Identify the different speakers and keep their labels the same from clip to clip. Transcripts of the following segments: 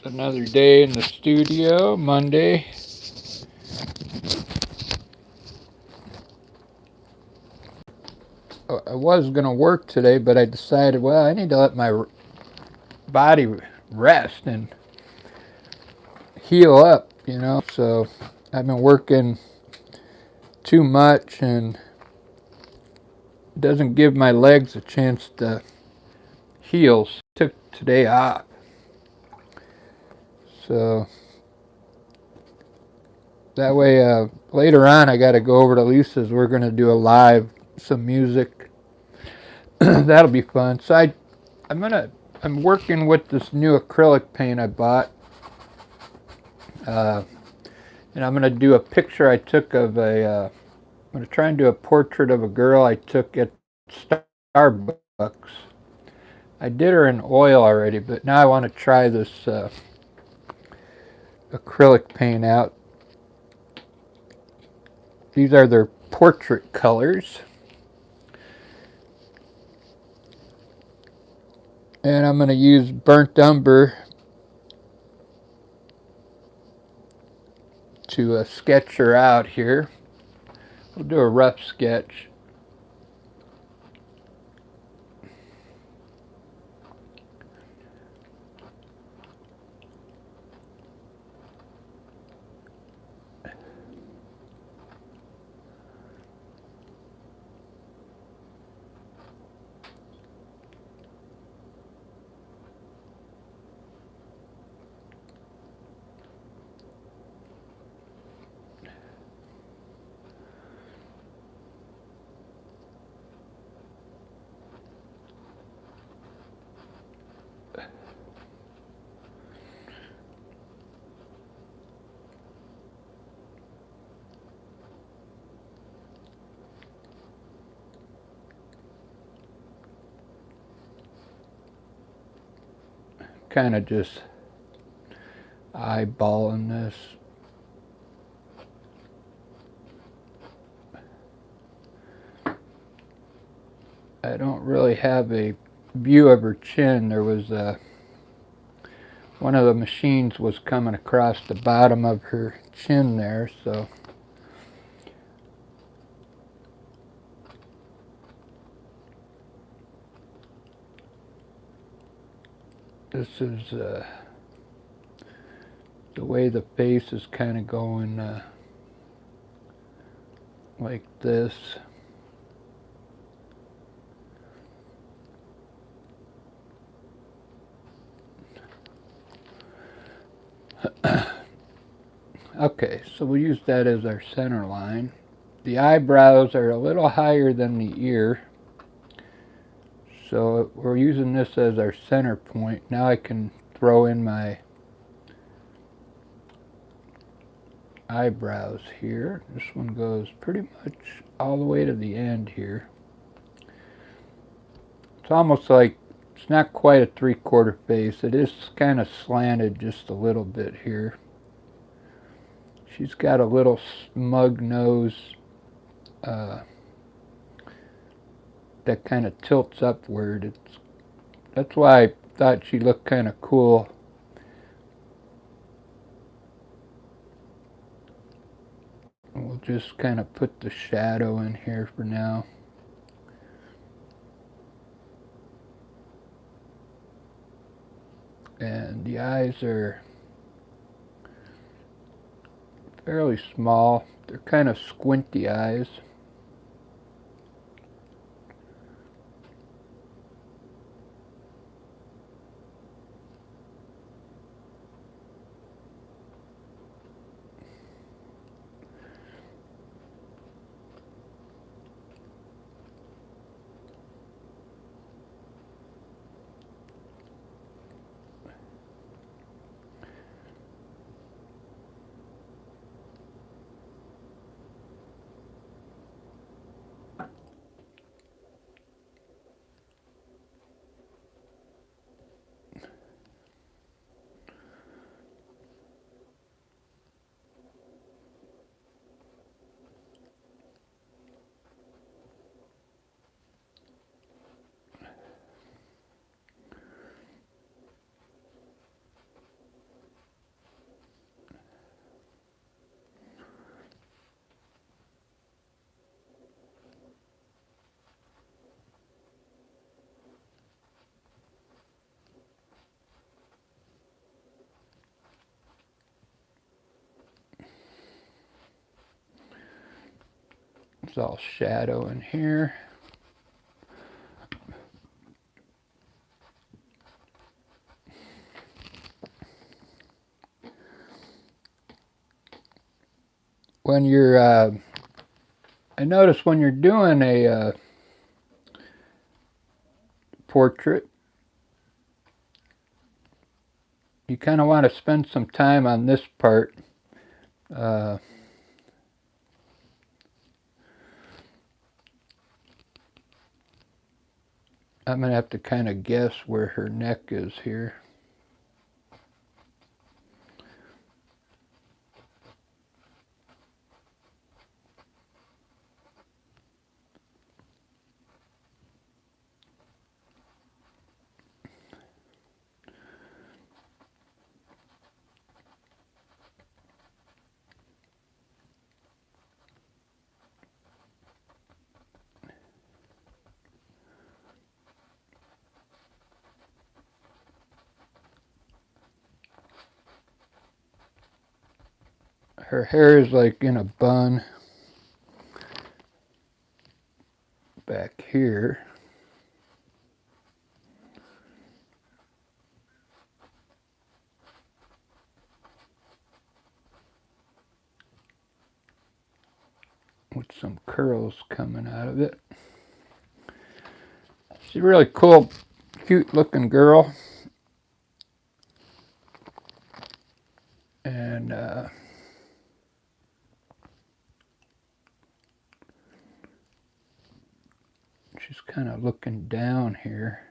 Speaker 1: Another day in the studio, Monday. I was going to work today, but I decided, well, I need to let my body rest and heal up, So I've been working too much and it doesn't give my legs a chance to heal. So I took today off. So that way, later on, I got to go over to Lisa's. We're going to do a live, some music. That'll be fun. So I'm working with this new acrylic paint I bought. And I'm going to do a picture I took of I'm going to try and do a portrait of a girl I took at Starbucks. I did her in oil already, but now I want to try this acrylic paint out. These are their portrait colors. And I'm going to use burnt umber to sketch her out here. We'll do a rough sketch. Kind of just eyeballing this. I don't really have a view of her chin. There was one of the machines was coming across the bottom of her chin there, so this is the way the face is kind of going like this. Okay, so we'll use that as our center line. The eyebrows are a little higher than the ear, so we're using this as our center point. Now I can throw in my eyebrows here. This one goes pretty much all the way to the end here. It's almost like, it's not quite a 3/4 face. It is kind of slanted just a little bit here. She's got a little smug nose that kind of tilts upward. That's why I thought she looked kind of cool. We'll just kind of put the shadow in here for now. And the eyes are fairly small. They're kind of squinty eyes. It's all shadow in here. When you're, I notice when you're doing a portrait, you kind of want to spend some time on this part. I'm going to have to kind of guess where her neck is here. Her hair is like in a bun back here. With some curls coming out of it. She's a really cool, cute looking girl. And she's kind of looking down here.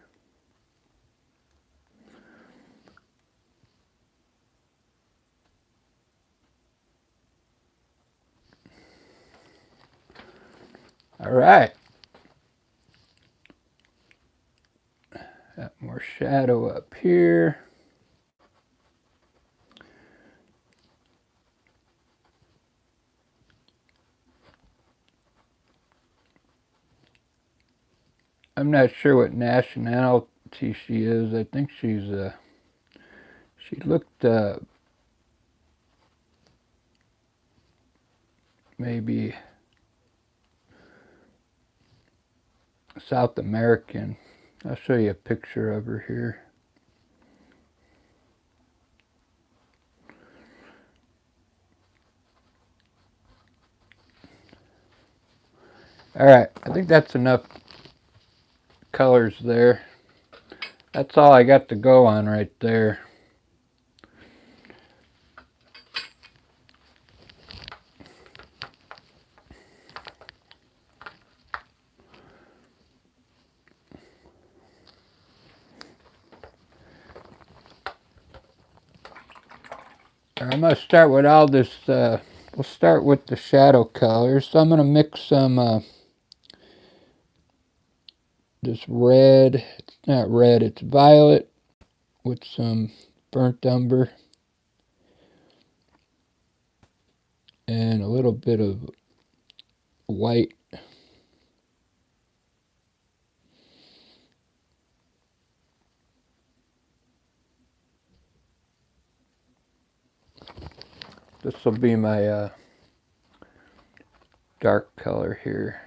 Speaker 1: All right. Got more shadow up here. I'm not sure what nationality she is. I think she's she looked maybe South American. I'll show you a picture of her here. All right, I think that's enough colors there. That's all I got to go on right there. I'm going to start with all this, we'll start with the shadow colors. So I'm going to mix some, this red, it's not red, it's violet, with some burnt umber. And a little bit of white. This will be my dark color here.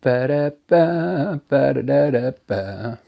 Speaker 1: Ba-da-ba, ba-da-da-da-ba.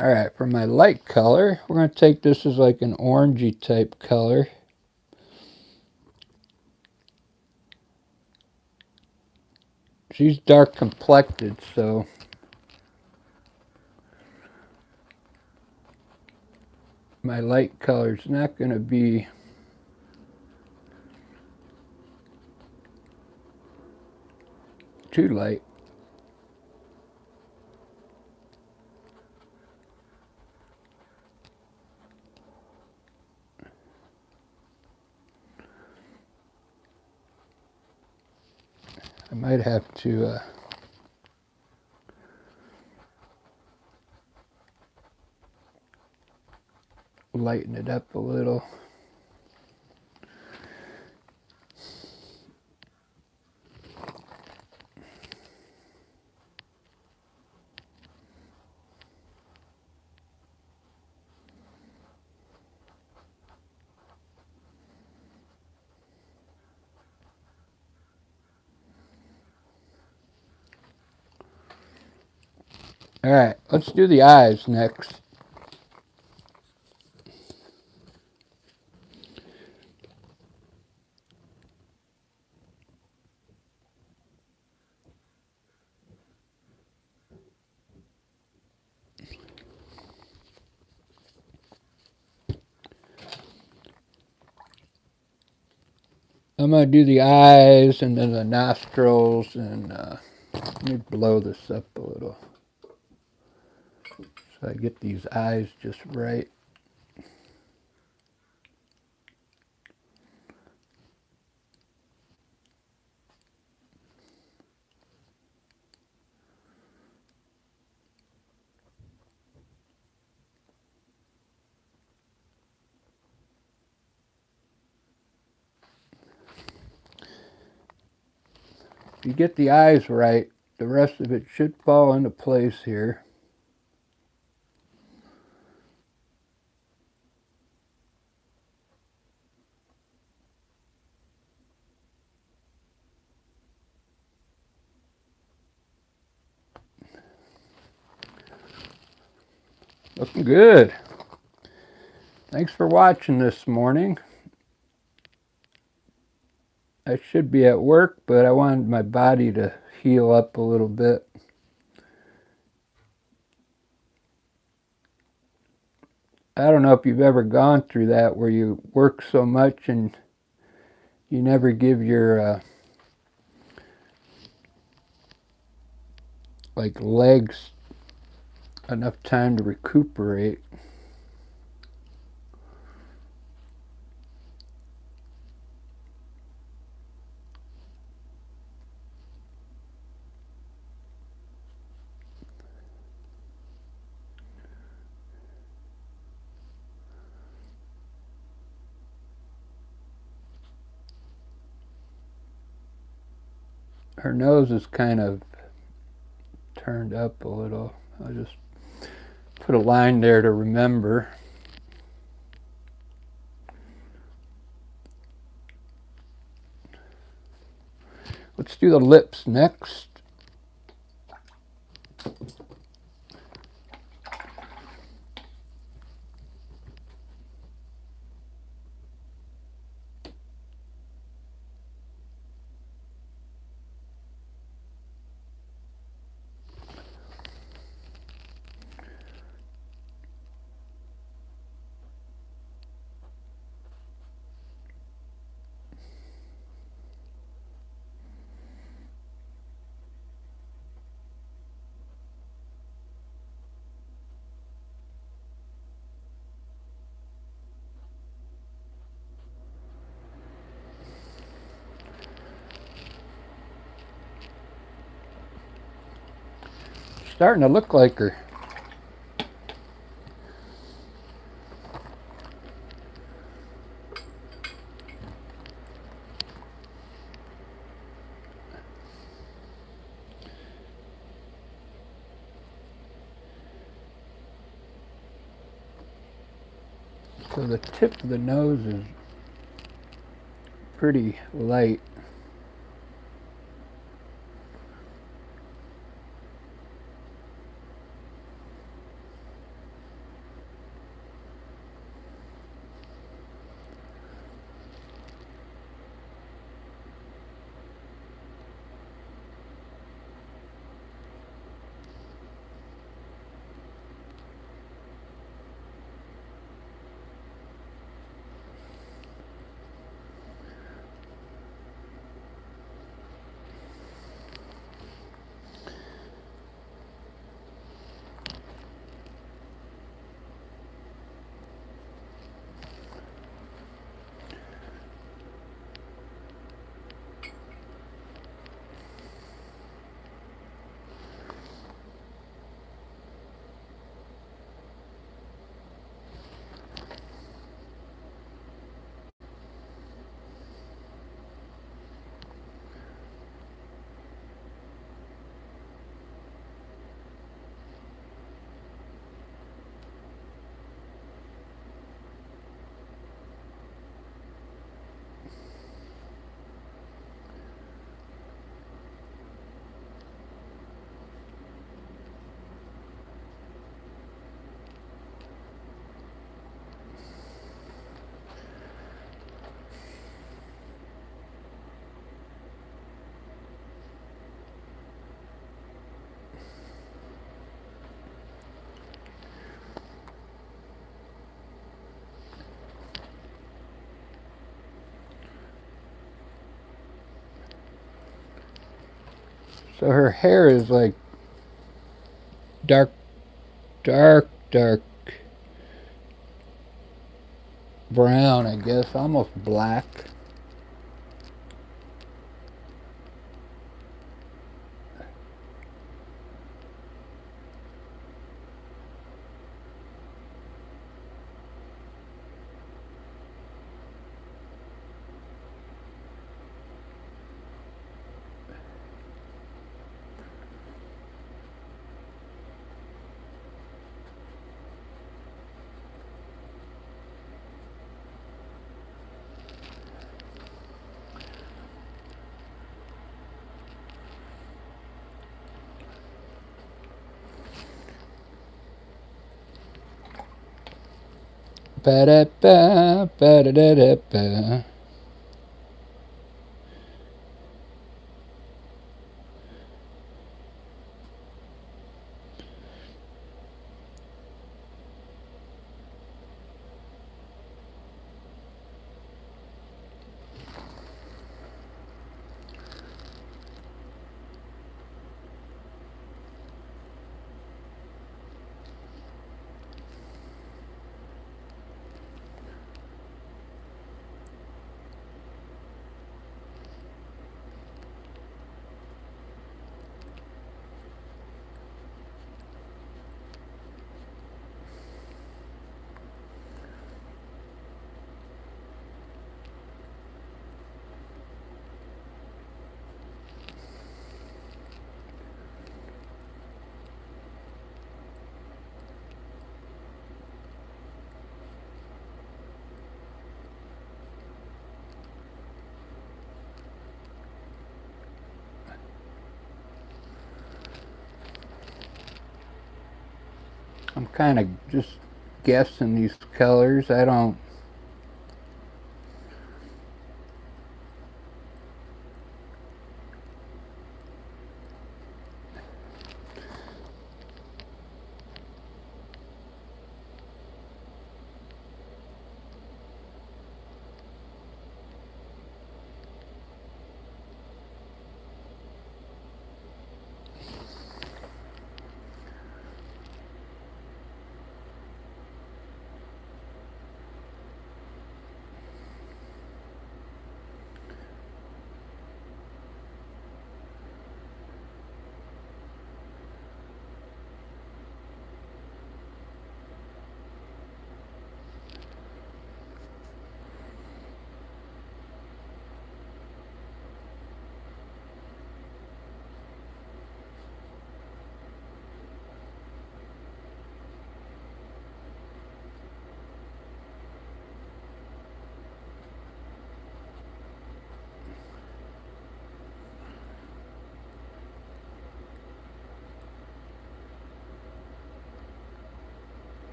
Speaker 1: Alright, for my light color, we're going to take this as like an orangey type color. She's dark complected, so my light color is not going to be too light. I might have to lighten it up a little. Alright, let's do the eyes next. I'm going to do the eyes and then the nostrils, and let me blow this up a little so I get these eyes just right. If you get the eyes right, the rest of it should fall into place here. Looking good. Thanks for watching this morning. I should be at work, but I wanted my body to heal up a little bit. I don't know if you've ever gone through that where you work so much and you never give your like legs enough time to recuperate. Her nose is kind of turned up a little. I'll just put a line there to remember. Let's do the lips next. Starting to look like her. So the tip of the nose is pretty light. So her hair is like dark, dark brown, I guess, almost black. Ba-da-ba, ba-da-da-da-ba. I'm kind of just guessing these colors. I don't.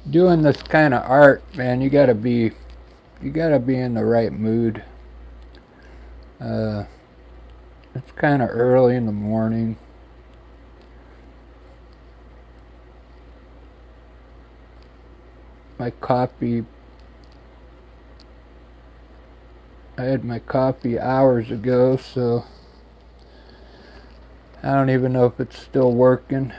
Speaker 1: Doing this kind of art, man, you gotta be in the right mood. Uh, it's kind of early in the morning. My coffee, I had my coffee hours ago, so I don't even know if it's still working.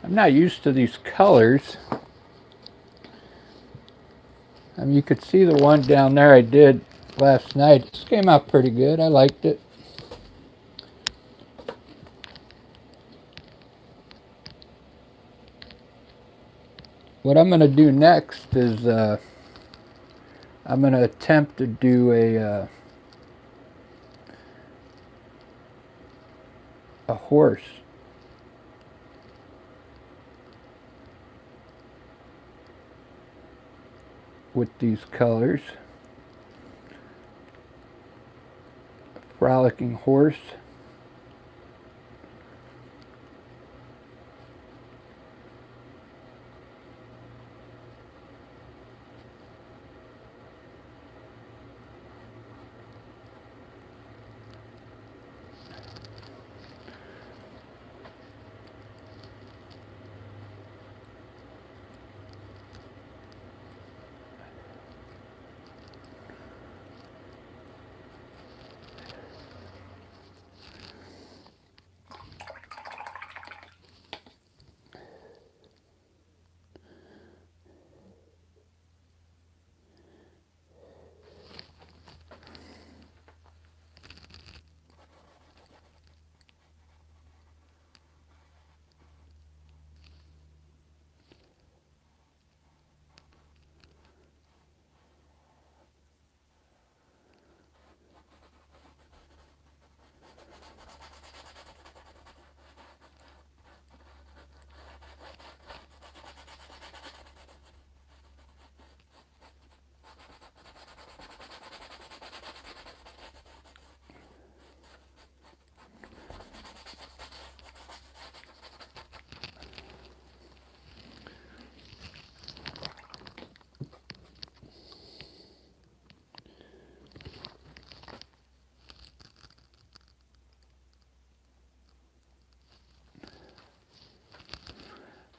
Speaker 1: I'm not used to these colors. I mean, you could see the one down there I did last night. This came out pretty good. I liked it. What I'm going to do next is I'm going to attempt to do a horse. With these colors. Frolicking horse.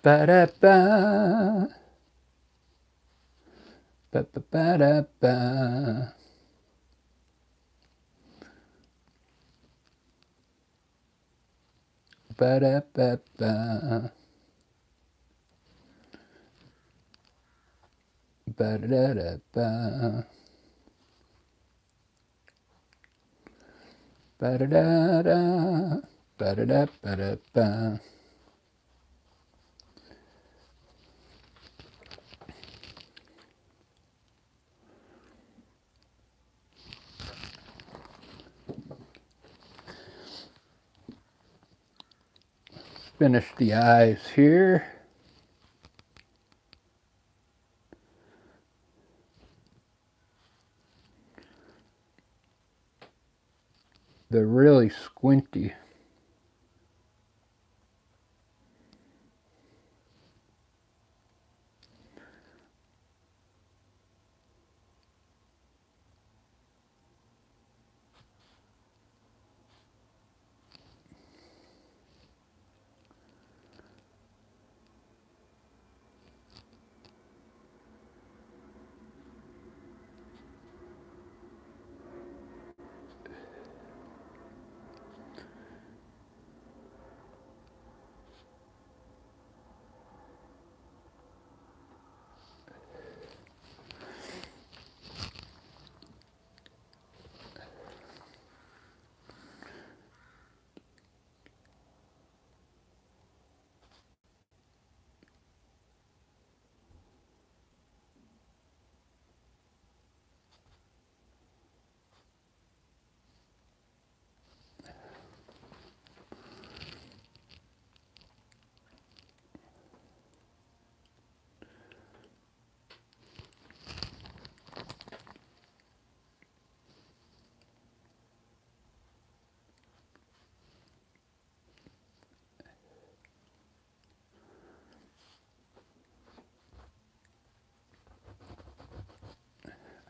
Speaker 1: Ba-da-ba. Ba-ba-ba-da-ba. Ba-da-ba-ba. Ba-da-da-ba. Ba-da-da-da. Ba-da-da-ba-da-ba. Finish the eyes here. They're really squinty.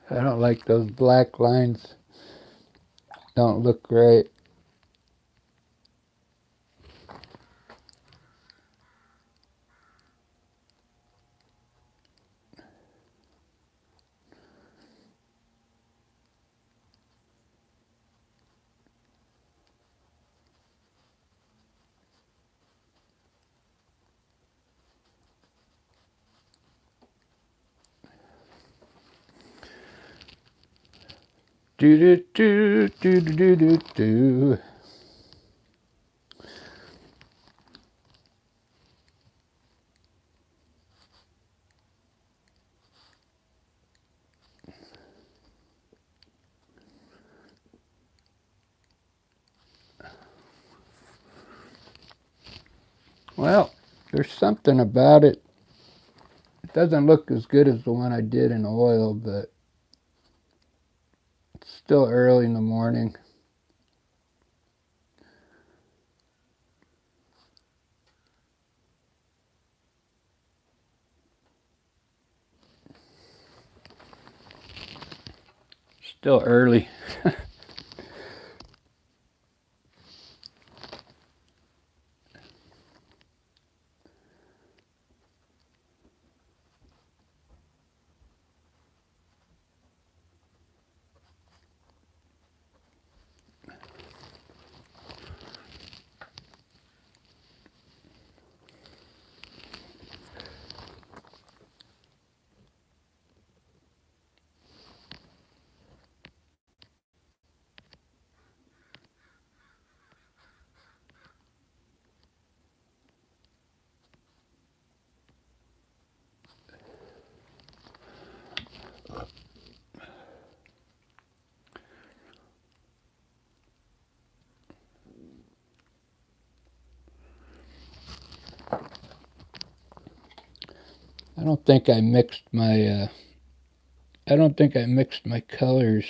Speaker 1: I don't like those black lines. Don't look right. Do do do do do do do. Well, there's something about it. It doesn't look as good as the one I did in oil, but it's still early in the morning. still early. I don't think I mixed my colors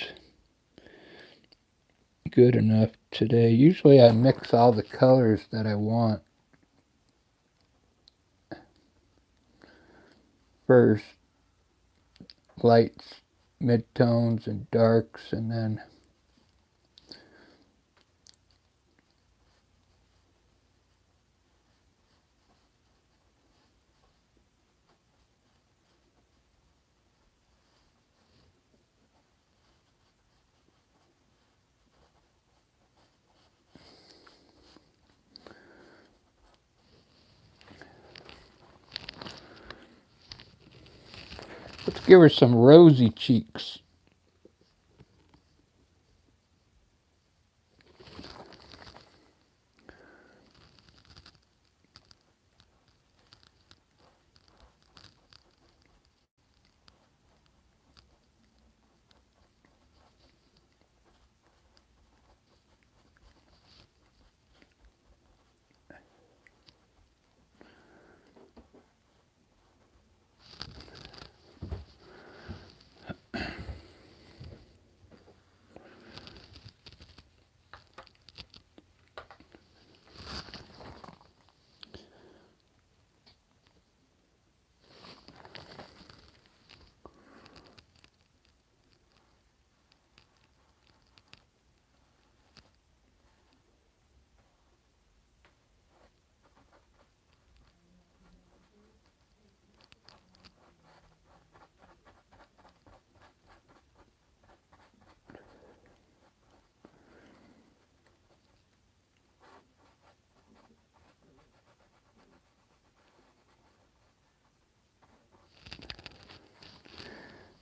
Speaker 1: good enough today. Usually I mix all the colors that I want first, lights, midtones, and darks, and then let's give her some rosy cheeks.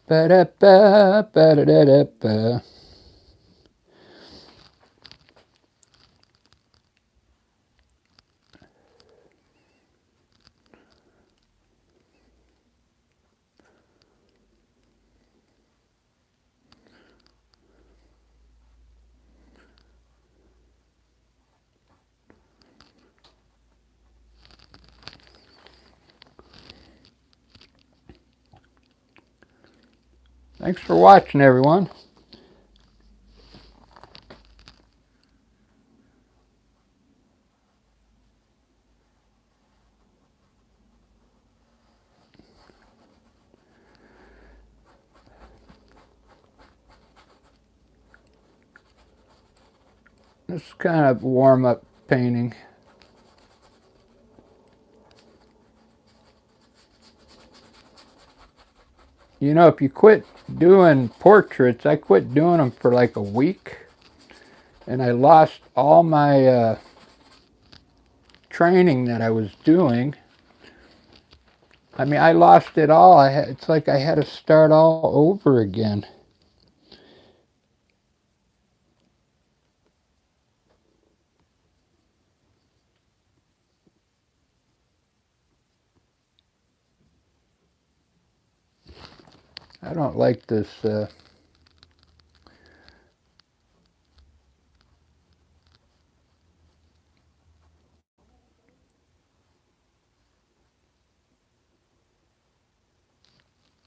Speaker 1: Ba-da-ba, ba-da-da-da-ba. Thanks for watching, everyone. This is kind of warm-up painting. You know, if you quit doing portraits, I quit doing them for like a week, and I lost all my training that I was doing. I mean, I lost it all. It's like I had to start all over again. I don't like this. The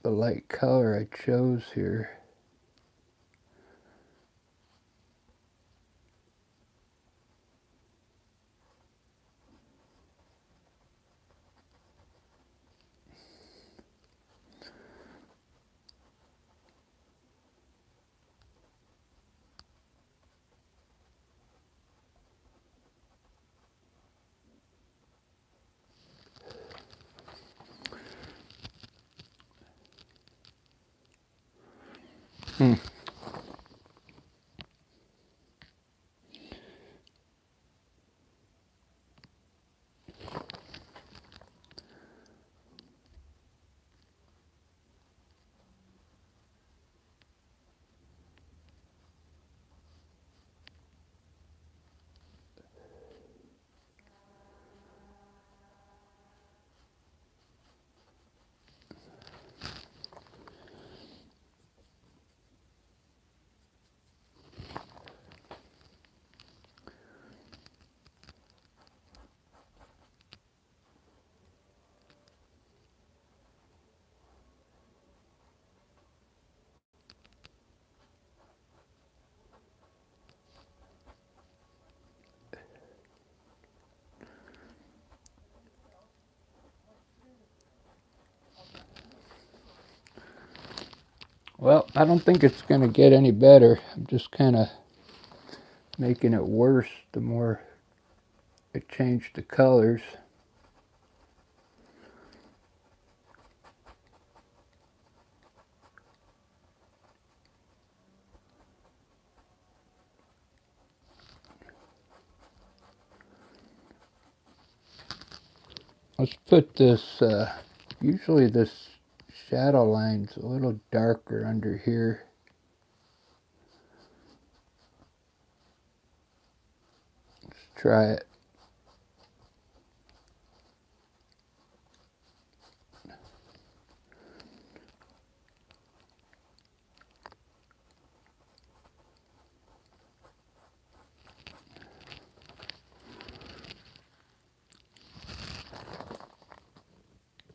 Speaker 1: light color I chose here. Hmm. Well, I don't think it's going to get any better. I'm just kind of making it worse the more I change the colors. Let's put this, usually this shadow line's a little darker under here. Let's try it.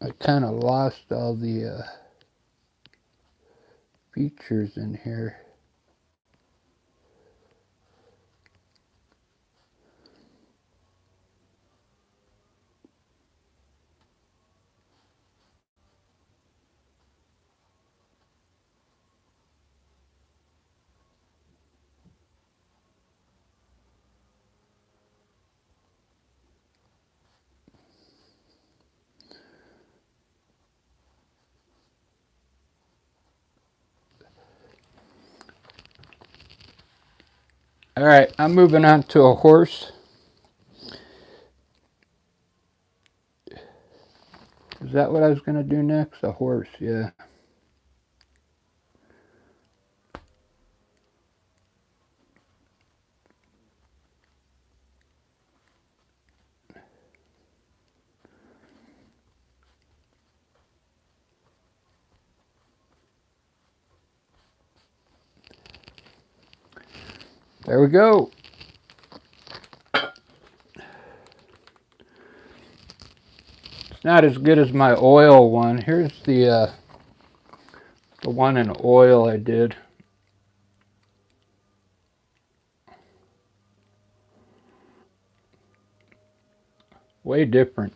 Speaker 1: I kind of lost all the features in here. All right, I'm moving on to a horse. Is that what I was going to do next? A horse, yeah. There we go. It's not as good as my oil one. Here's the one in oil I did. Way different.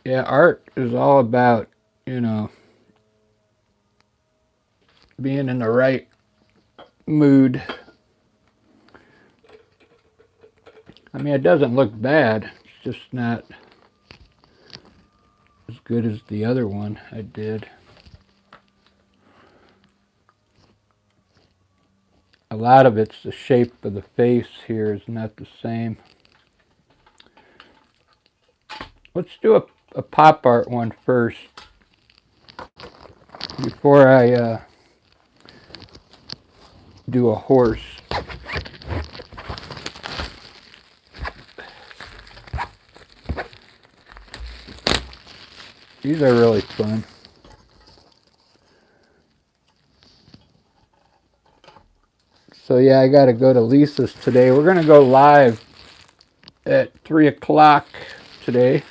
Speaker 1: Yeah, art is all about, you know, being in the right mood. I mean, it doesn't look bad. It's just not as good as the other one I did. A lot of it's the shape of the face here is not the same. Let's do a pop art one first before I do a horse. These are really fun. So yeah, I got to go to Lisa's today. We're going to go live at 3 o'clock today.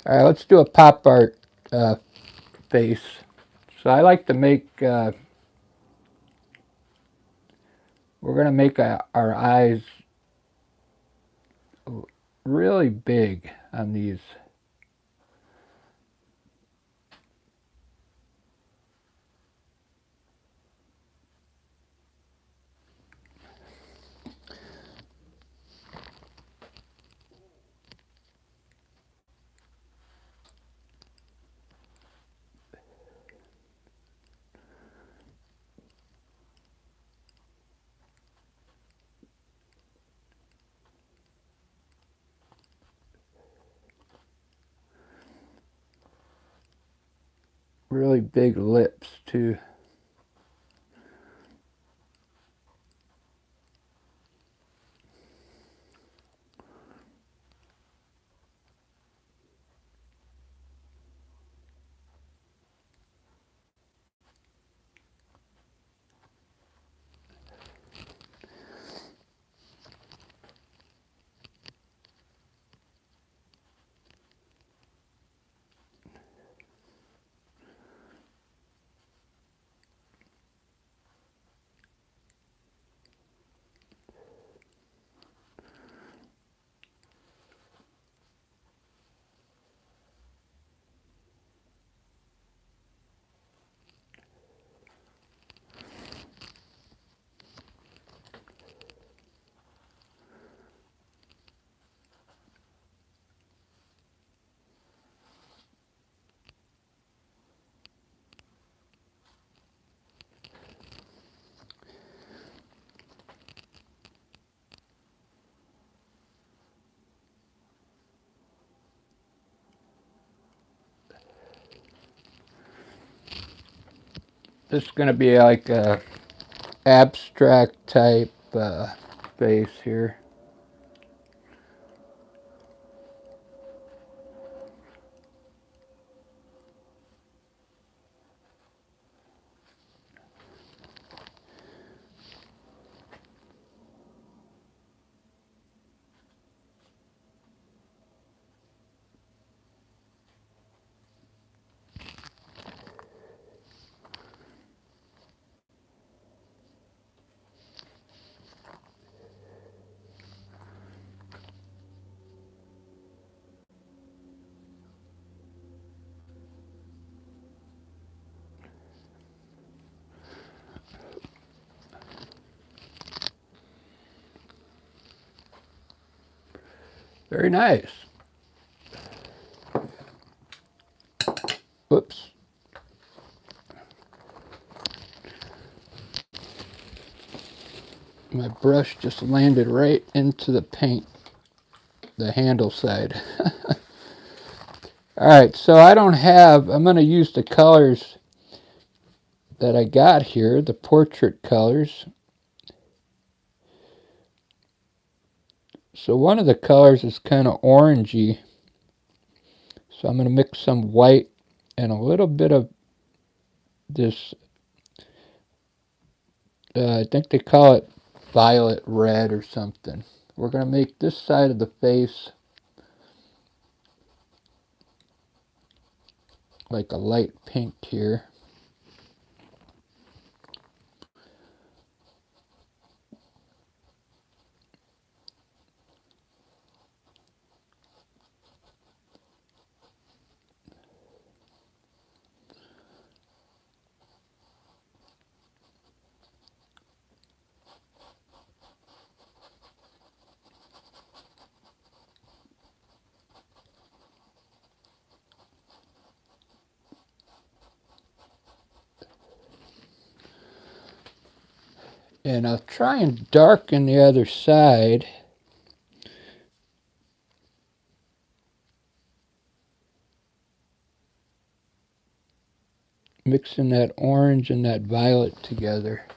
Speaker 1: All right, let's do a pop art face. So I like to make, we're going to make our eyes really big on these. really big lips too. This is going to be like a abstract type face here. Very nice. Whoops. My brush just landed right into the paint, the handle side. Alright, so I'm going to use the colors that I got here, the portrait colors. So one of the colors is kind of orangey. So I'm going to mix some white and a little bit of this, I think they call it violet red or something. We're going to make this side of the face like a light pink here. And I'll try and darken the other side. Mixing that orange and that violet together.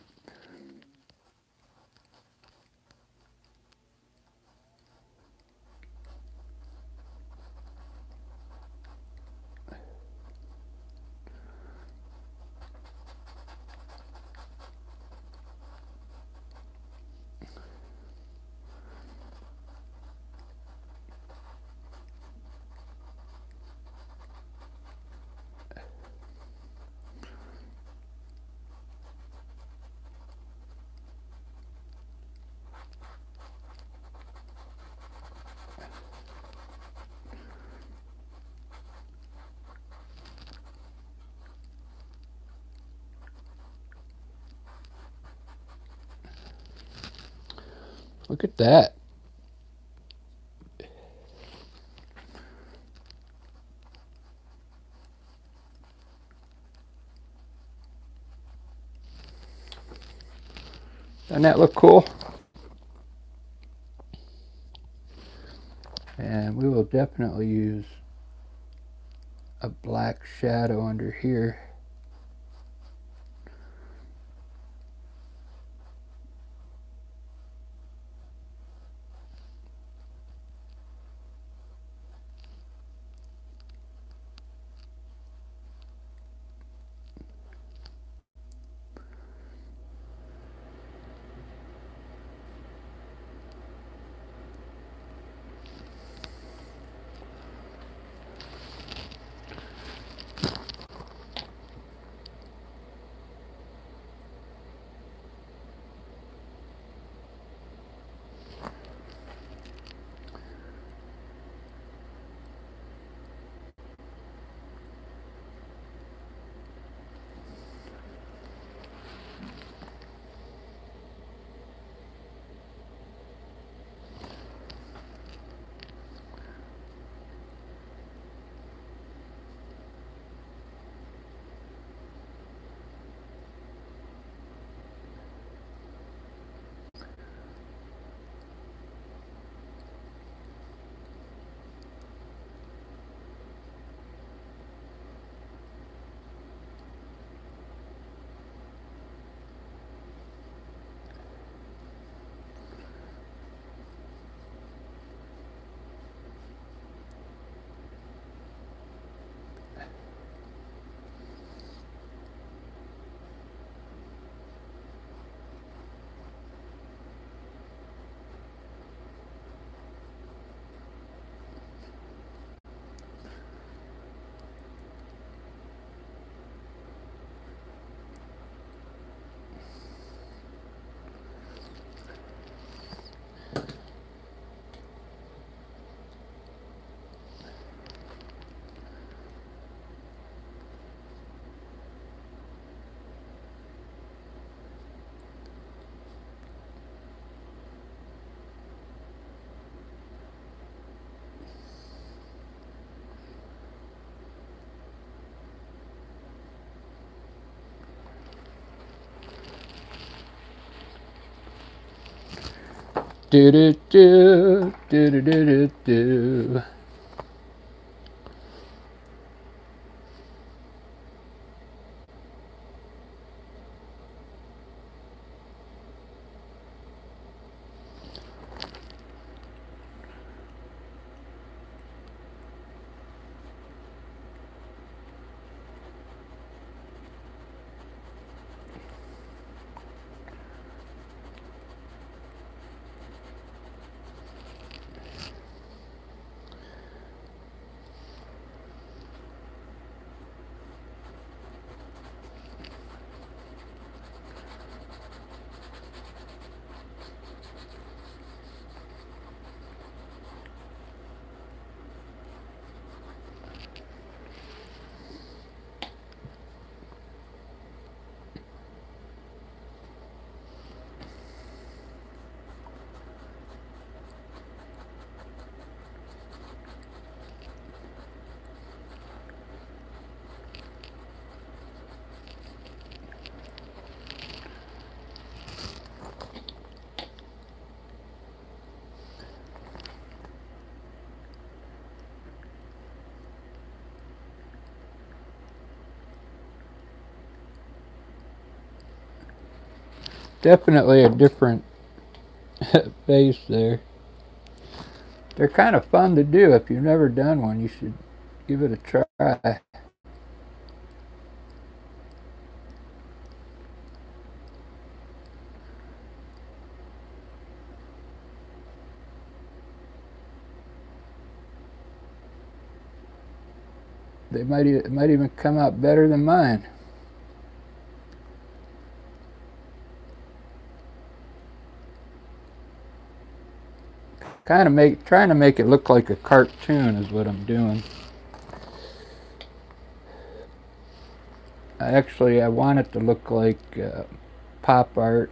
Speaker 1: Look at that. Doesn't that look cool? And we will definitely use a black shadow under here. Do do do do do do do do. Definitely a different face there. They're kind of fun to do. If you've never done one, you should give it a try. It might even come out better than mine. Trying to make it look like a cartoon is what I'm doing. I want it to look like pop art.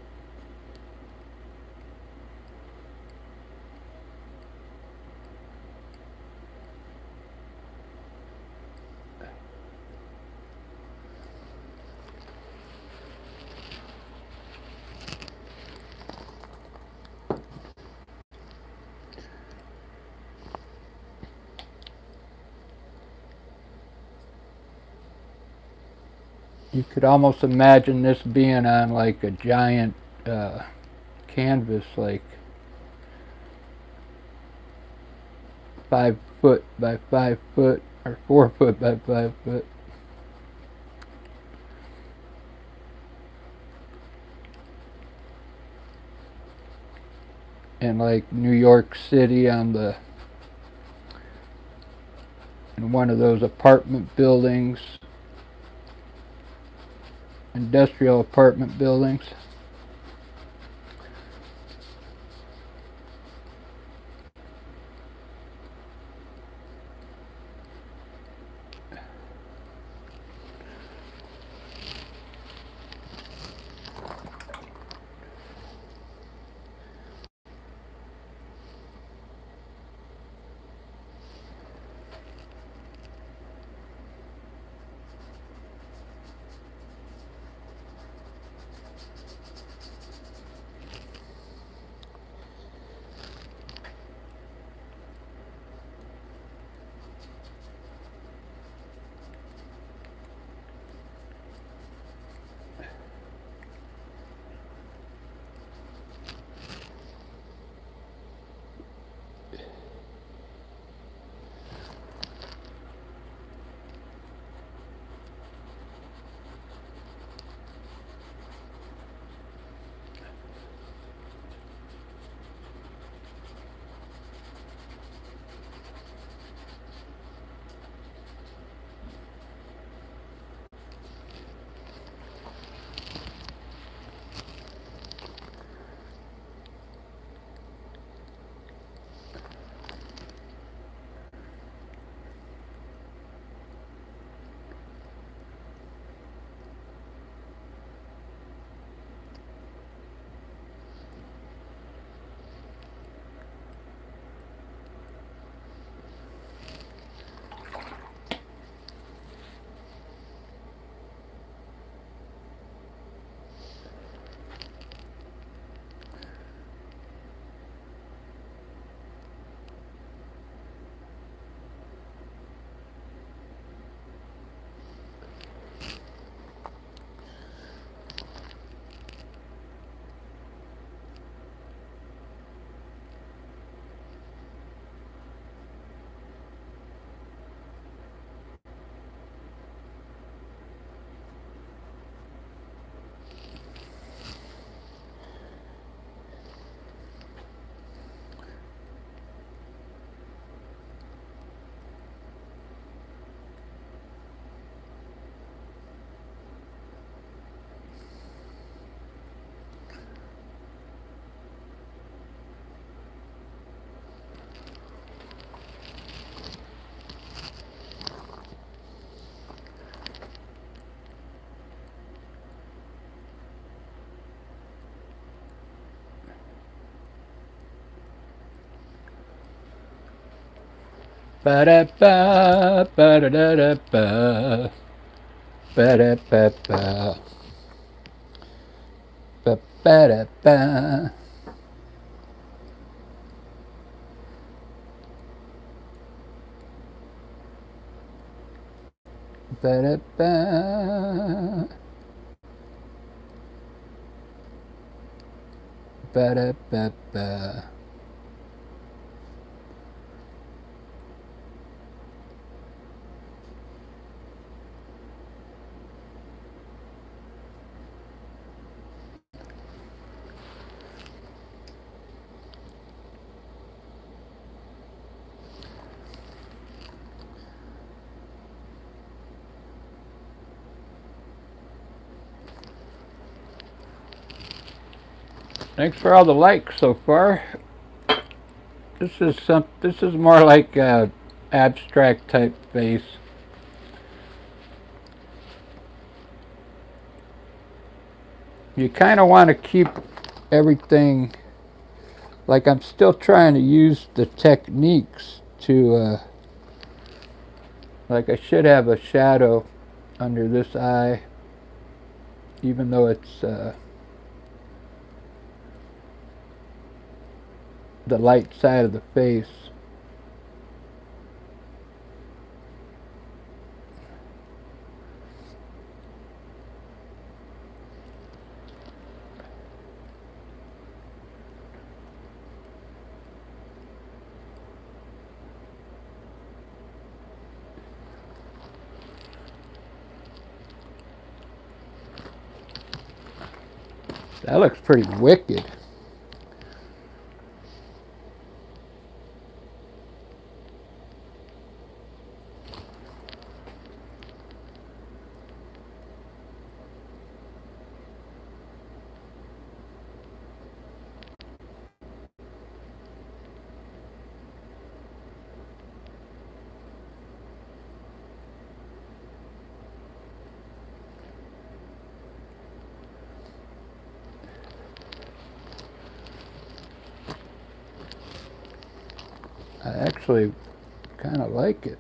Speaker 1: You could almost imagine this being on like a giant canvas, like 5 foot by 5 foot or 4 foot by 5 foot. And like New York City in one of those apartment buildings, industrial apartment buildings. Ba da ba ba da da da ba ba da ba ba ba ba da ba. Ba da ba ba da ba ba. Thanks for all the likes so far. This is more like a abstract type face. You kind of want to keep everything, like I'm still trying to use the techniques to like I should have a shadow under this eye, even though it's the light side of the face. That looks pretty wicked. I actually kind of like it.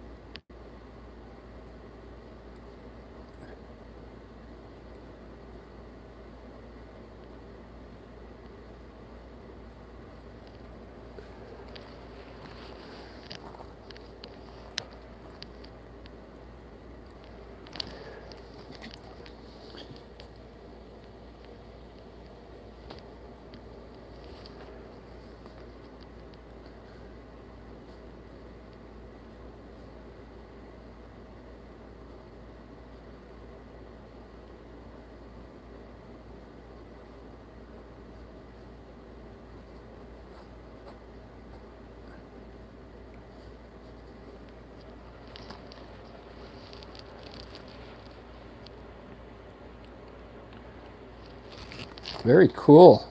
Speaker 1: Very cool.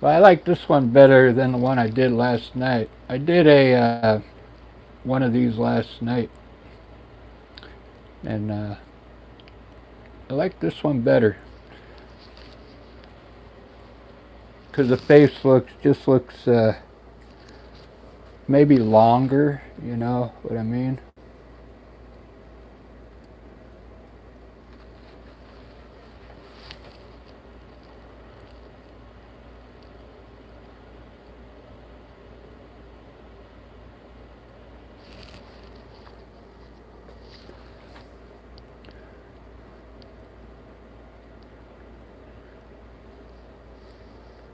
Speaker 1: Well, I like this one better than the one I did last night. I did a one of these last night, and I like this one better because the face looks maybe longer. You know what I mean?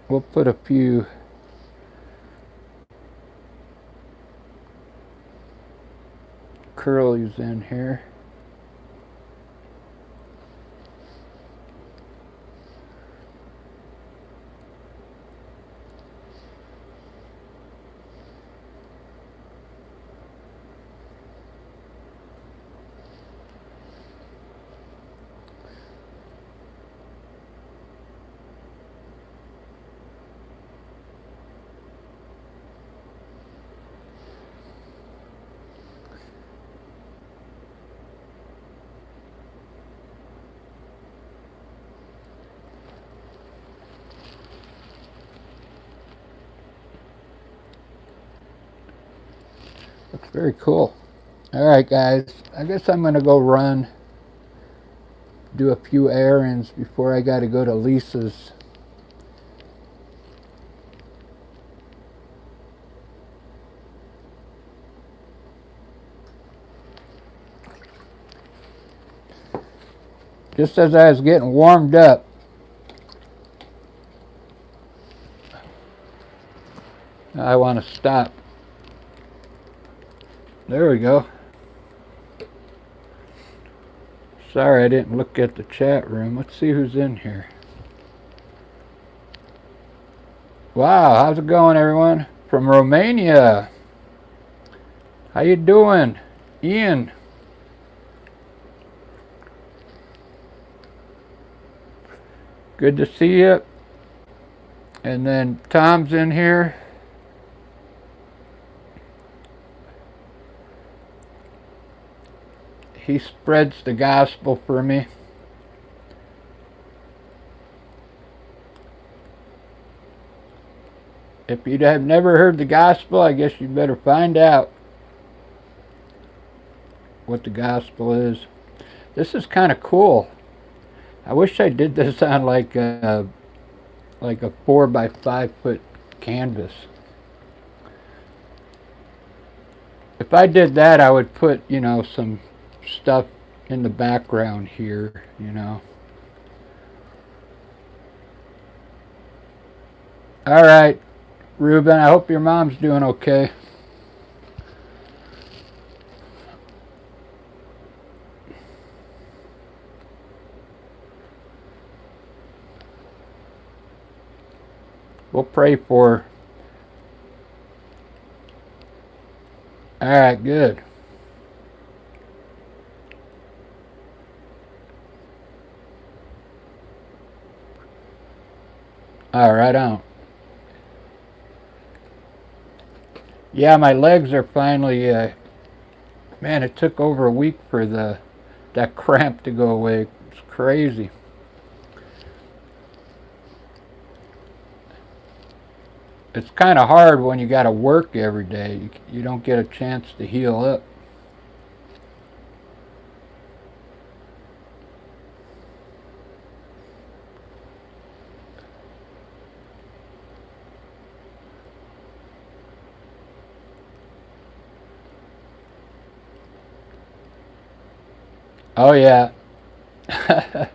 Speaker 1: We'll put a few curlies in here. Looks very cool. Alright guys, I guess I'm going to go run, do a few errands before I got to go to Lisa's. Just as I was getting warmed up, I want to stop. There we go. Sorry I didn't look at the chat room. Let's see who's in here. Wow, how's it going everyone? From Romania. How you doing? Ian. Good to see you. And then Tom's in here. He spreads the gospel for me. If you have never heard the gospel, I guess you better find out what the gospel is. This is kind of cool. I wish I did this on like a 4 by 5 foot canvas. If I did that, I would put, you know, some stuff in the background here, you know. All right, Ruben, I hope your mom's doing okay. We'll pray for her. All right, good. All right, on. Yeah, my legs are finally. Man, it took over a week for that cramp to go away. It's crazy. It's kind of hard when you got to work every day. You don't get a chance to heal up. Oh yeah. I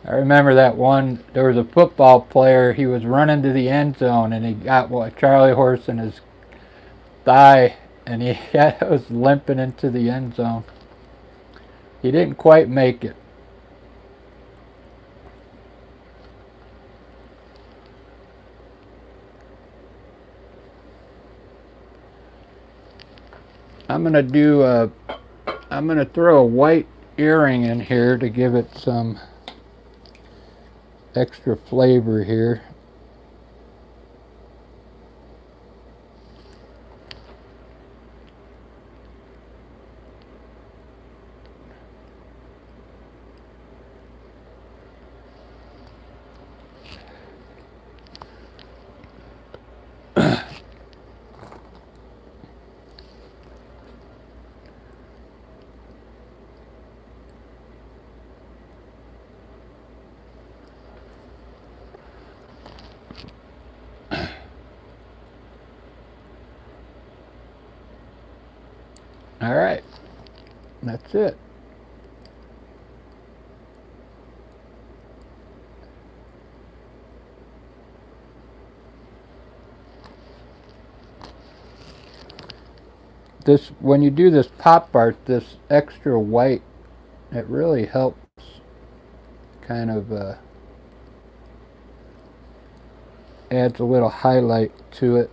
Speaker 1: remember that one. There was a football player. He was running to the end zone, and he got a Charlie horse in his thigh, and he was limping into the end zone. He didn't quite make it. I'm gonna throw a white earring in here to give it some extra flavor here. Alright, that's it. This, when you do this pop art, this extra white, it really helps kind of adds a little highlight to it.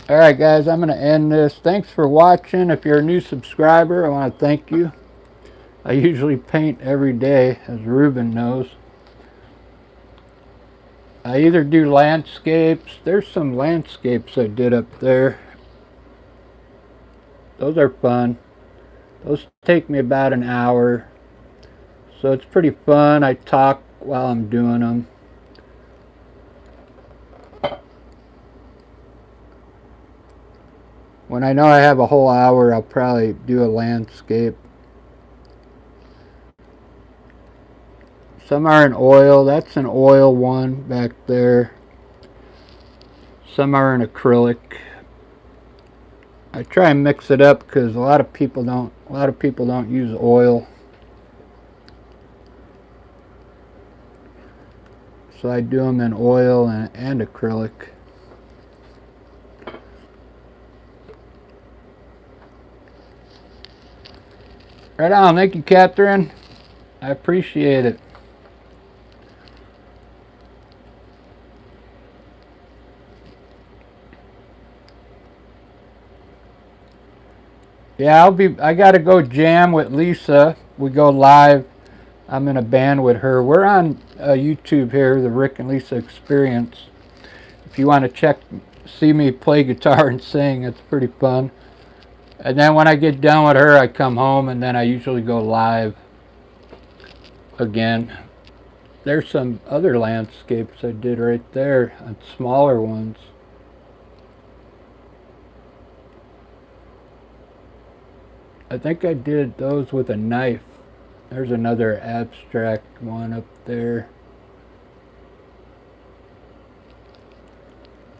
Speaker 1: Alright guys, I'm going to end this. Thanks for watching. If you're a new subscriber, I want to thank you. I usually paint every day, as Ruben knows. I either do landscapes. There's some landscapes I did up there. Those are fun. Those take me about an hour. So it's pretty fun. I talk while I'm doing them. When I know I have a whole hour, I'll probably do a landscape. Some are in oil. That's an oil one back there. Some are in acrylic. I try and mix it up because a lot of people don't use oil. So I do them in oil and acrylic. Right on. Thank you, Catherine. I appreciate it. Yeah, I gotta go jam with Lisa. We go live. I'm in a band with her. We're on YouTube here, the Rick and Lisa Experience. If you want to see me play guitar and sing, it's pretty fun. And then when I get done with her, I come home and then I usually go live again. There's some other landscapes I did right there, on smaller ones. I think I did those with a knife. There's another abstract one up there.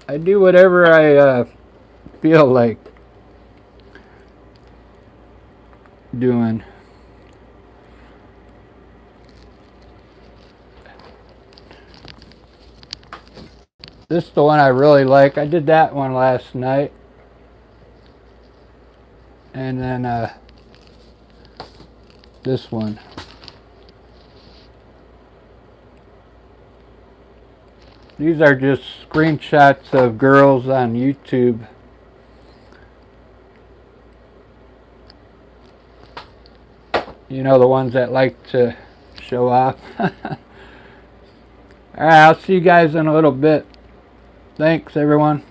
Speaker 1: I do whatever I feel like doing. This is the one I really like. I did that one last night. And then this one. These are just screenshots of girls on YouTube. You know, the ones that like to show off. Alright, I'll see you guys in a little bit. Thanks, everyone.